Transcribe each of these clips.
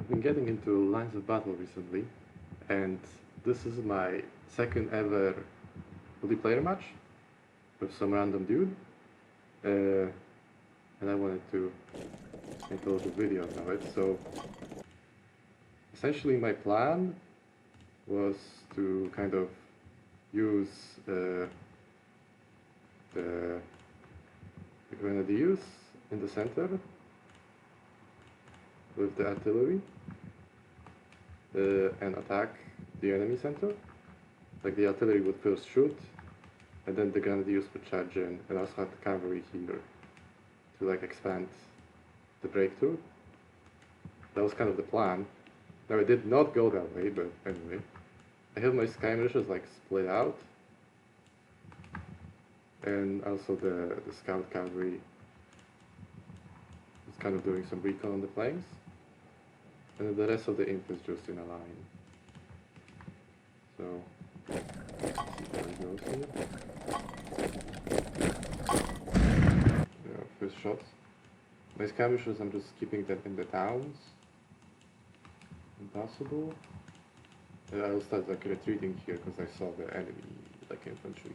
I've been getting into lines of battle recently, and this is my second ever multiplayer match with some random dude. And I wanted to make a little video of it. So essentially my plan was to kind of use the grenadiers in the center with the artillery and attack the enemy center. Like the artillery would first shoot, and then the grenadiers would charge in, and also have the cavalry here to like expand the breakthrough. That was kind of the plan. Now it did not go that way, but anyway. I have my sky militias like split out, and also the scout cavalry is kind of doing some recon on the flanks, and then the rest of the inf is just in a line. So, let's see how it goes here. Yeah, first shots. My skirmishers, I'm just keeping them in the towns. Impossible. I'll start like retreating here because I saw the enemy like infantry.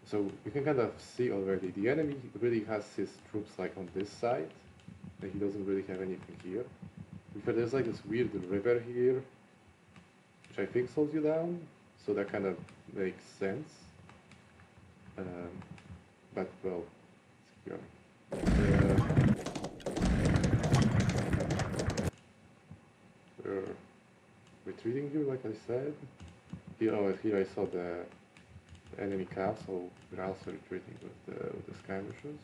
So you can kind of see already the enemy really has his troops like on this side, and he doesn't really have anything here. Because there's like this weird river here, which I think slows you down, so that kind of makes sense. But well, we're retreating here, like I said. Here I saw the enemy cav, so we're also retreating with the skirmishers.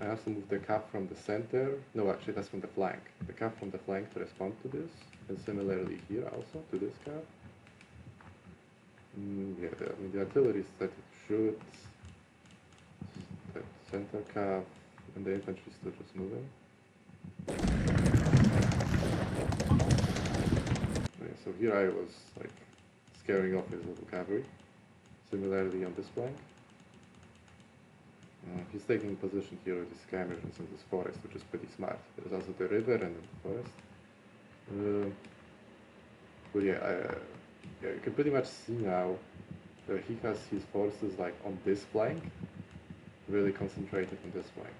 I also moved the cav from the center. No, actually, that's from the flank. The cav from the flank to respond to this, and similarly here also to this cav. Yeah, the artillery is set to shoot. The center cav and the infantry is still just moving. Yeah, so here I was like scaring off his little cavalry. Similarly on this flank. He's taking position here with his skirmishers in this forest, which is pretty smart. There's also the river and the forest. But yeah, you can pretty much see now that he has his forces like on this flank, really concentrated on this flank.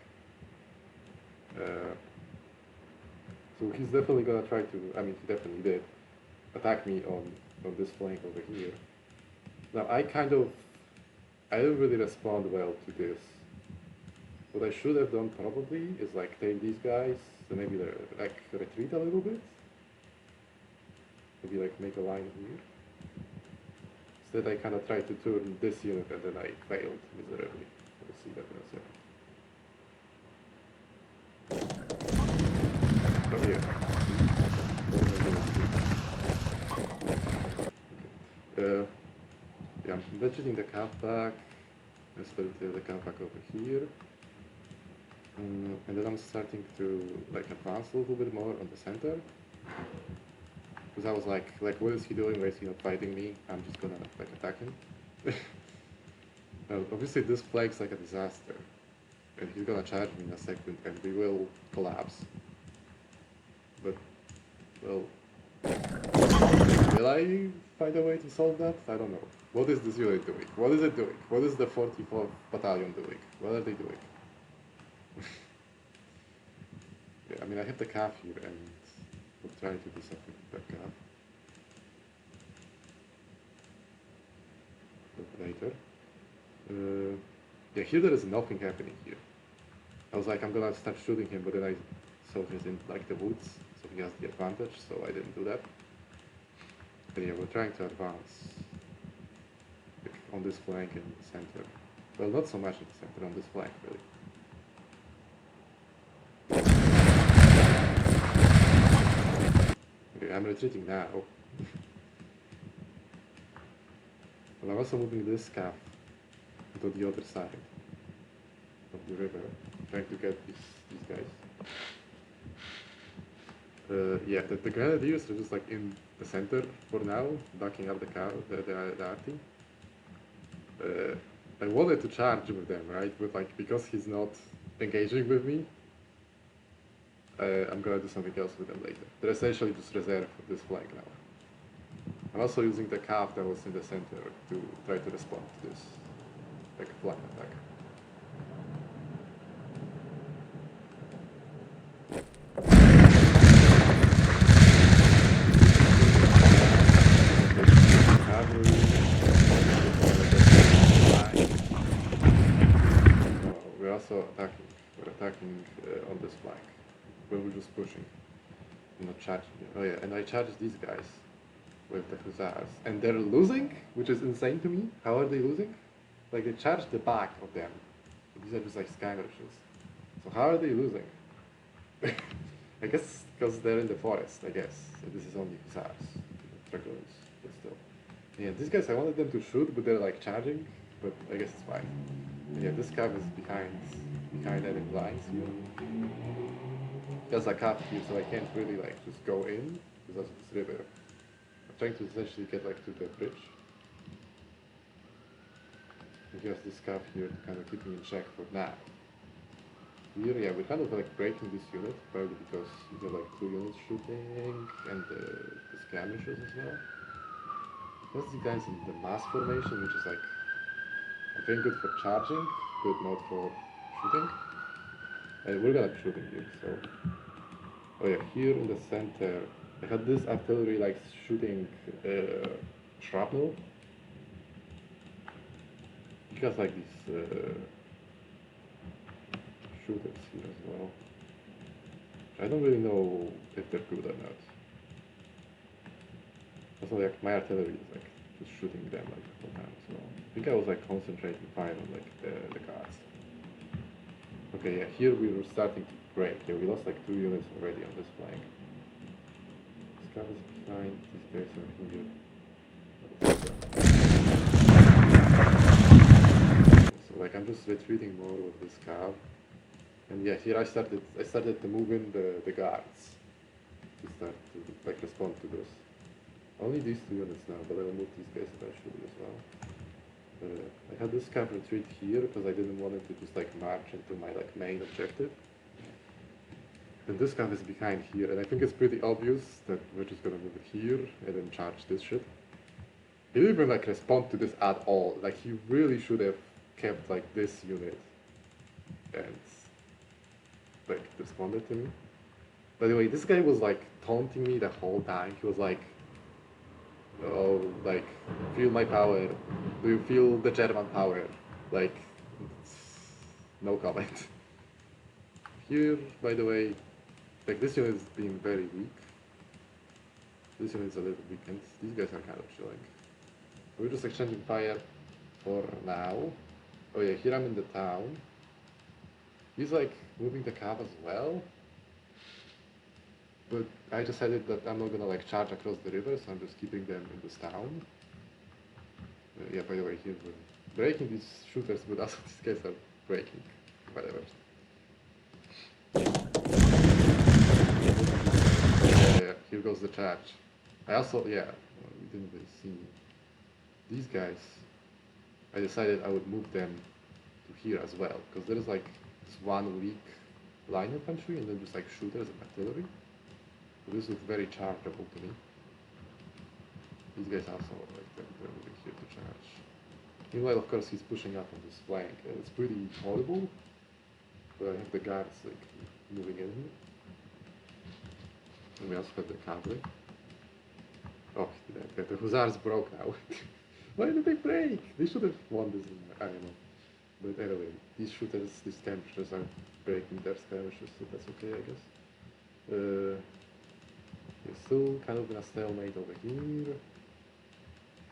So he's definitely gonna try to, I mean he definitely did, attack me on this flank over here. Now I didn't really respond well to this. What I should have done probably is like take these guys, so maybe like retreat a little bit. Maybe like make a line here. Instead I kind of tried to turn this unit and then I failed miserably. We'll see that in a second. From here. Okay. Yeah, I'm budgeting the cav back. Let's put the cav back over here. And then I'm starting to like advance a little bit more on the center. Because I was like, what is he doing? Why is he not fighting me? I'm just gonna like attack him. Now, obviously this flank's like a disaster. And he's gonna charge me in a second and we will collapse. But, well, will I find a way to solve that? I don't know. What is this unit doing? What is it doing? What is the 44th Battalion doing? What are they doing? Yeah, I mean, I have the cav here and we'll try to do something with that cav. Later. Yeah, here there is nothing happening here. I was like, I'm gonna start shooting him, but then I saw he's in like the woods, so he has the advantage, so I didn't do that. But yeah, we're trying to advance like, on this flank in the center. Well, not so much in the center, on this flank, really. Okay, I'm retreating now. Well, I'm also moving this cav to the other side of the river, trying to get these guys. Yeah, the grenadiers are just like in the center for now, backing up the arty. I wanted to charge with them, right? But like because he's not engaging with me, I'm gonna do something else with them later. They're essentially just reserved for this flank now. I'm also using the calf that was in the center to try to respond to this like flank attack. We're also attacking. We're attacking on this flank. But we're just pushing. I'm not charging it. Oh yeah, and I charged these guys with the hussars. And they're losing, which is insane to me. How are they losing? Like they charged the back of them. These are just like skirmishes. So how are they losing? I guess because they're in the forest, I guess. So this is only hussars. Dragoons, but still. Yeah, these guys, I wanted them to shoot, but they're like charging. But I guess it's fine. And yeah, this cav is behind enemy lines here. There's a cap here, so I can't really like just go in because of this river. I'm trying to essentially get like to the bridge. And here's this cap here to kind of keep me in check for now. Here, yeah, we're kind of like breaking this unit, probably because you have like 2 units shooting and the skirmishers as well. There's the guys in the mass formation, which is like, I think good for charging, but not for shooting. And we're gonna shoot in here, so. Oh yeah, here in the center, I had this artillery like shooting shrapnel. It has like these shooters here as well. I don't really know if they're good or not. Also, like my artillery is like just shooting them like the whole time. So I think I was like concentrating fire on like the guards. Okay, yeah, here we were starting to break. Yeah, we lost like 2 units already on this flank. This guy is behind. These guys are here. So like I'm just retreating more with this cav. And yeah, here I started to move in the guards to start to like respond to this. Only these 2 units now, but I will move these guys eventually as well. I had this cav retreat here because I didn't want it to just like march into my like main objective. And this cav is behind here, and I think it's pretty obvious that we're just gonna move it here and then charge this shit. He didn't even like respond to this at all. Like he really should have kept like this unit and like responded to me. By the way, this guy was like taunting me the whole time. He was like, oh, like, feel my power. Do you feel the German power? Like, no comment. Here, by the way, like this unit is being very weak. This unit is a little weakened. These guys are kind of chilling. We're just exchanging fire for now. Oh yeah, here I'm in the town. He's like moving the cav as well. But I decided that I'm not gonna like charge across the river, so I'm just keeping them in this town. Yeah, by the way, here we're breaking these shooters, but also these guys are breaking. Whatever. Yeah, here goes the charge. I also, yeah, we didn't really see these guys. I decided I would move them to here as well, because there is like this one weak line infantry and then just like shooters and artillery. So this looks very chargeable to me. These guys also like they're moving here to charge. Meanwhile, of course, he's pushing up on this flank. It's pretty horrible, but I have the guards like moving in here. And we also have the cavalry. Oh, the hussars broke now. Why did they break? They should have won this. I don't know. But anyway, these shooters, these skirmishers are breaking their skirmishers, so that's okay, I guess. We're still kind of in a stalemate over here.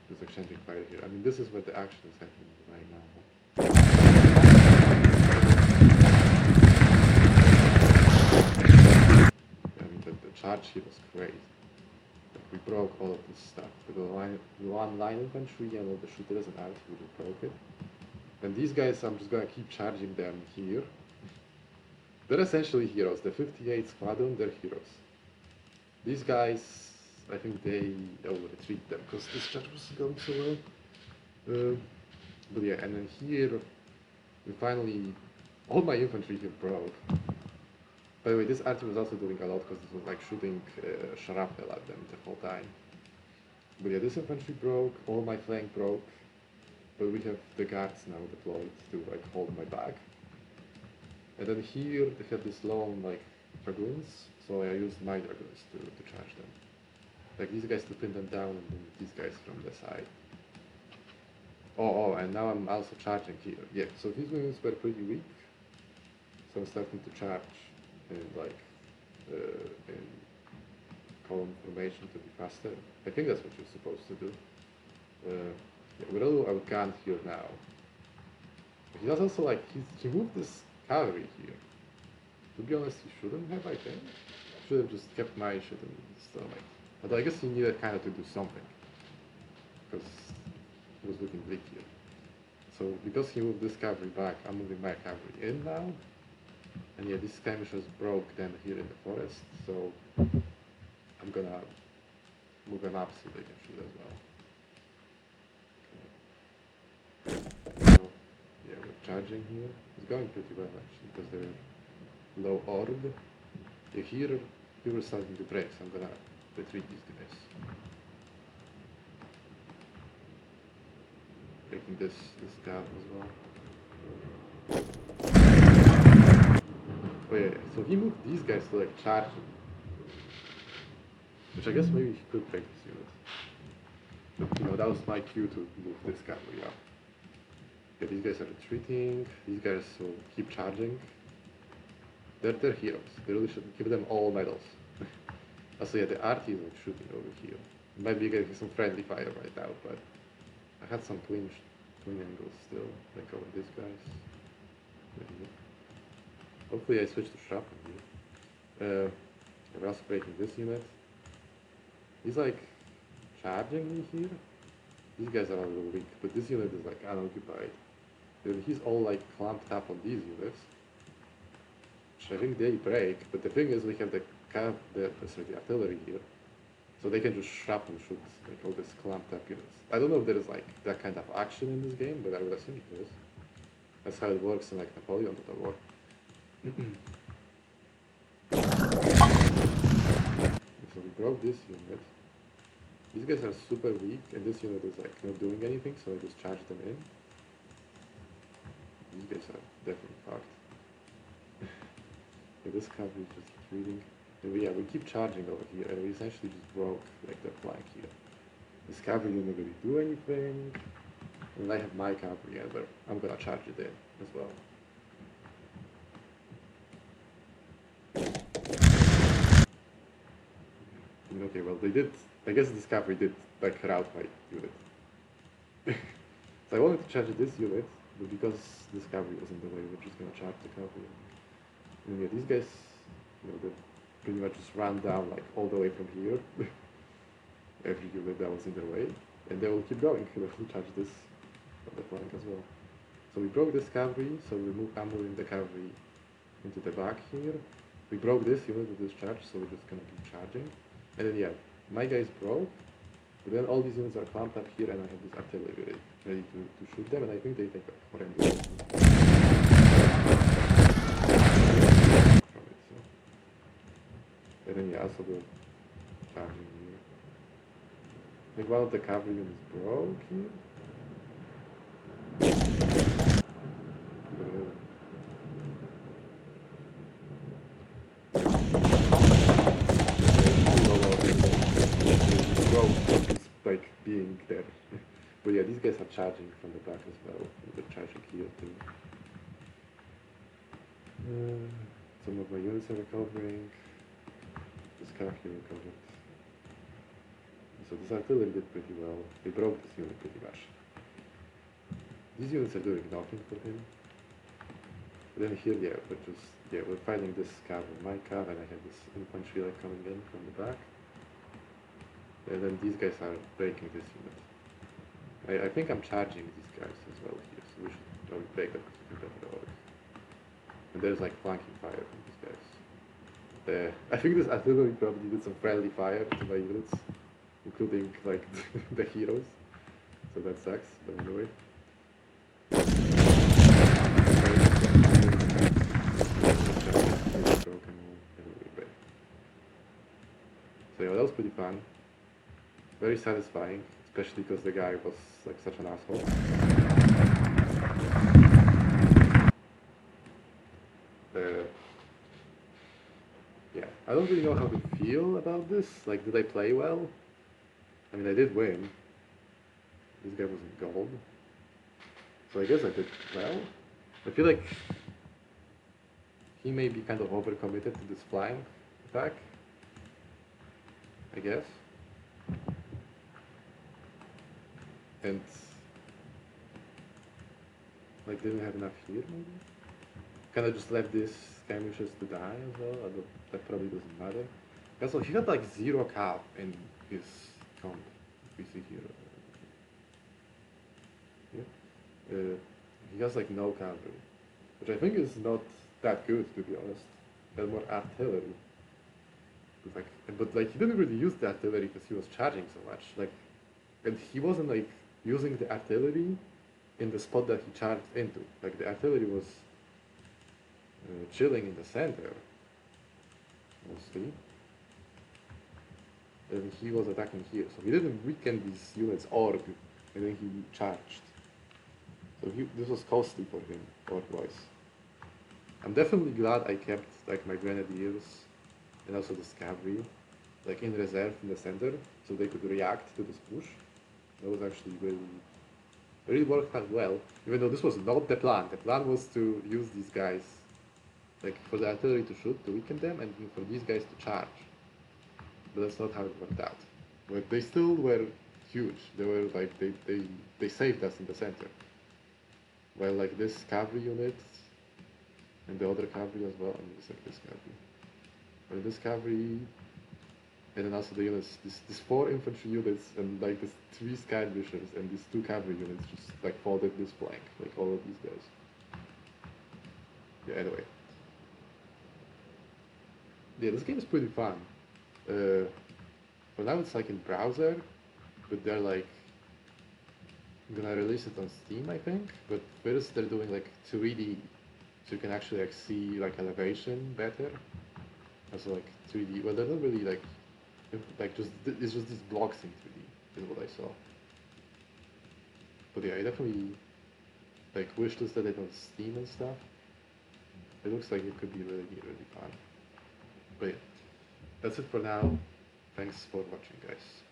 Just exchanging fire here. I mean, this is where the action is happening right now. I mean, the charge here was great. Like, we broke all of this stuff. The one line infantry and all the shooters and artillery, we just broke it. And these guys, I'm just gonna keep charging them here. They're essentially heroes. The 58 Squadron, they're heroes. These guys, I think they will retreat them because this charge was going so well. But yeah, and then here, we finally, all my infantry here broke. By the way, this arty was also doing a lot because it was like shooting shrapnel at them the whole time. But yeah, this infantry broke, all my flank broke, but we have the guards now deployed to like hold my back. And then here they have this long like dragoons, so I used my dragoons to charge them. Like these guys to pin them down and then these guys from the side. Oh, and now I'm also charging here. Yeah, so these units were pretty weak, so I'm starting to charge in like in column formation to be faster. I think that's what you're supposed to do. Yeah, we're a little outgunned here now. He does also like he moved this cavalry here. To be honest, he shouldn't have. I think should have just kept my shit and still like. But I guess he needed kind of to do something because it was looking bleak here. So because he moved this cavalry back, I'm moving my cavalry in now. And yeah, these skirmishers broke then here in the forest, so I'm gonna move them up so they can shoot as well. So yeah, we're charging here. It's going pretty well actually because they're low orb. Yeah, here we're starting to break, so I'm gonna retreat these guys. Breaking this guard as well. Oh yeah, so he moved these guys to like charge him. Which I guess maybe he could break this unit. But you know, that was my cue to move this cavalry up. Yeah, these guys are retreating, these guys will keep charging. They're heroes. They really should give them all medals. Also yeah, the arty is like shooting over here. Might be getting some friendly fire right now, but I had some clean angles still, like over these guys. Maybe. Hopefully I switch to shrapnel here. We're also breaking this unit. He's like charging me here. These guys are a little weak, but this unit is like unoccupied. He's all like clamped up on these units. Which I think they break, but the thing is we have the artillery here. So they can just shrapnel shoot like all these clamped up units. I don't know if there is like that kind of action in this game, but I would assume it is. That's how it works in like Napoleon Total War. So we broke this unit. These guys are super weak, and this unit is like not doing anything, so I just charge them in. These guys are definitely fucked. Yeah, this cavalry is just retreating. And we keep charging over here, and we essentially just broke like the flank here. This cavalry didn't really do anything, and I have my cavalry, but I'm gonna charge it in as well. Okay, well they did, I guess this cavalry did like rout my unit. So I wanted to charge this unit, but because this cavalry was in the way, we're just gonna charge the cavalry. And yeah, these guys, you know, they pretty much just ran down like all the way from here. Every unit that was in their way, and they will keep going. They will charge this on the flank as well. So we broke this cavalry, so I'm moving the cavalry into the back here. We broke this unit with this charge, so we're just gonna keep charging. And then yeah, my guys broke, but then all these units are clamped up here, and I have this artillery ready to shoot them, and I think they take like horrendous from it. So. And then yeah, also the charging here. I think one of the cavalry units broke here. Like being there. But yeah, these guys are charging from the back as well. They're charging here too. Some of my units are recovering. This car here recovered. So this artillery did pretty well. They broke this unit pretty much. These units are doing nothing for him. But then here, yeah, we're fighting this cav and my cav, and I have this infantry like coming in from the back. And then these guys are breaking this unit. I think I'm charging these guys as well here, so we should probably break that because we can better order. And there's like flanking fire from these guys. I think this artillery probably did some friendly fire to my units, including like the heroes. So that sucks, but anyway. Broken one. So yeah, that was pretty fun. Very satisfying, especially because the guy was like such an asshole. Uh, yeah, I don't really know how to feel about this. Like, did I play well? I mean, I did win. This guy was in gold. So I guess I did well. I feel like he may be kind of overcommitted to this flying attack. I guess. And like didn't have enough here maybe? Kinda just left these skirmishes to die as well. I don't, that probably doesn't matter. Also, he had like 0 cap in his comp. We see here. He has like no cavalry, which I think is not that good to be honest. He had more artillery. But like he didn't really use the artillery because he was charging so much. Like, and he wasn't like using the artillery in the spot that he charged into. Like the artillery was chilling in the center mostly, and he was attacking here. So he didn't weaken these units org, and then he charged. So this was costly for him org-wise. I'm definitely glad I kept like my grenadiers and also the cavalry like in reserve in the center, so they could react to this push. That was actually really worked out well, even though this was not the plan. The plan was to use these guys, like for the artillery to shoot, to weaken them, and for these guys to charge. But that's not how it worked out. But they still were huge. They were like, they saved us in the center. While like this cavalry unit, and the other cavalry as well, I mean, it's like this cavalry. Well, this cavalry, and then also the units, these 4 infantry units, and like these 3 skirmishers, and these 2 cavalry units just like folded this flank, like all of these guys. Yeah, anyway. Yeah, this game is pretty fun. For now it's like in browser, but they're like gonna release it on Steam, I think. But first they're doing like 3D, so you can actually like see like elevation better. Also like 3D. Well, they're not really like just it's just these blocks in 3D is what I saw. But yeah, I definitely like wish to set it on Steam and stuff. It looks like it could be really fun. But yeah, that's it for now. Thanks for watching, guys.